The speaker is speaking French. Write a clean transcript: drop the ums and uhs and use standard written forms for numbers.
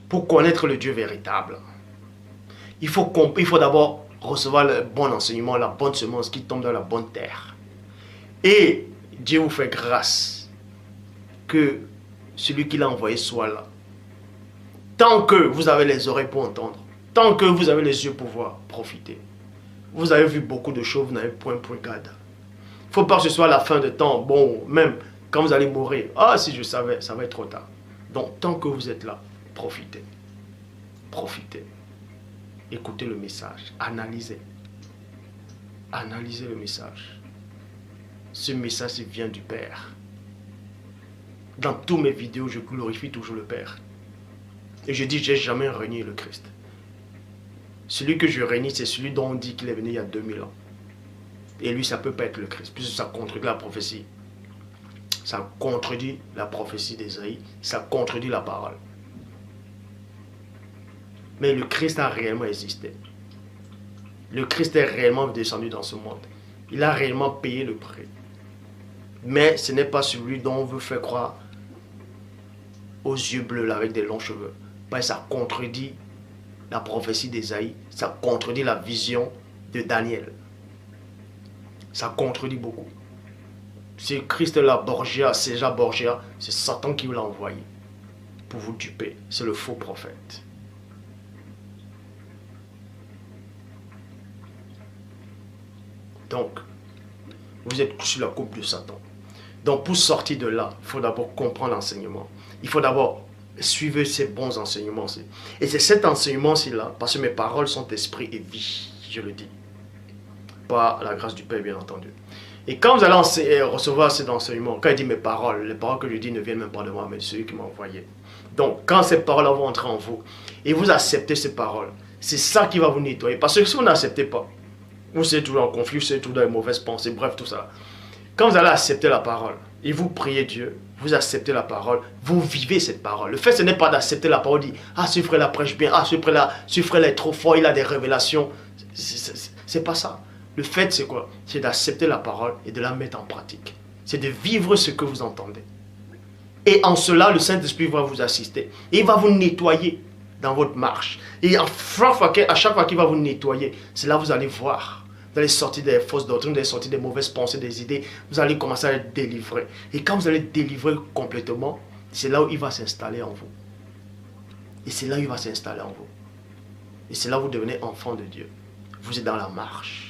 pour connaître le Dieu véritable, il faut d'abord recevoir le bon enseignement, la bonne semence qui tombe dans la bonne terre. Et Dieu vous fait grâce que celui qui l'a envoyé soit là. Tant que vous avez les oreilles pour entendre, tant que vous avez les yeux pour voir, profitez. Vous avez vu beaucoup de choses, vous n'avez point garde. Il ne faut pas que ce soit la fin de temps. Bon, même quand vous allez mourir, ah si je savais, ça va être trop tard. Donc tant que vous êtes là, profitez. Profitez. Écoutez le message, analysez. Analysez le message. Ce message vient du Père. Dans toutes mes vidéos, je glorifie toujours le Père. Et je dis, j'ai jamais renié le Christ. Celui que je renie, c'est celui dont on dit qu'il est venu il y a 2000 ans. Et lui, ça ne peut pas être le Christ, puisque ça contredit la prophétie. Ça contredit la prophétie d'Ésaïe, ça contredit la parole. Mais le Christ a réellement existé. Le Christ est réellement descendu dans ce monde. Il a réellement payé le prix. Mais ce n'est pas celui dont on veut faire croire aux yeux bleus là, avec des longs cheveux. Parce que ça contredit la prophétie d'Ésaïe, ça contredit la vision de Daniel. Ça contredit beaucoup. C'est Christ-là, Borgia, César Borgia, c'est Satan qui vous l'a envoyé pour vous duper. C'est le faux prophète. Donc, vous êtes sur la coupe de Satan. Donc, pour sortir de là, il faut d'abord comprendre l'enseignement. Il faut d'abord suivre ces bons enseignements. Et c'est cet enseignement-ci-là, parce que mes paroles sont esprit et vie, je le dis. Par la grâce du Père, bien entendu. Et quand vous allez recevoir cet enseignement, quand il dit mes paroles, les paroles que je dis ne viennent même pas de moi, mais de celui qui m'a envoyé. Donc, quand ces paroles vont entrer en vous, et vous acceptez ces paroles, c'est ça qui va vous nettoyer. Parce que si vous n'acceptez pas, vous êtes toujours en conflit, vous êtes toujours dans les mauvaises pensées, bref, tout ça. Quand vous allez accepter la parole, et vous priez Dieu, vous acceptez la parole, vous vivez cette parole. Le fait, ce n'est pas d'accepter la parole, dire, ah, ce frère-là prêche bien, ah, ce frère-là est trop fort, il a des révélations. C'est pas ça. Le fait, c'est quoi? C'est d'accepter la parole et de la mettre en pratique. C'est de vivre ce que vous entendez. Et en cela, le Saint-Esprit va vous assister. Et il va vous nettoyer dans votre marche. Et à chaque fois qu'il va vous nettoyer, c'est là que vous allez voir. Vous allez sortir des fausses doctrines, vous allez sortir des mauvaises pensées, des idées. Vous allez commencer à être délivré. Et quand vous allez être délivré complètement, c'est là où il va s'installer en vous. Et c'est là où il va s'installer en vous. Et c'est là où vous devenez enfant de Dieu. Vous êtes dans la marche.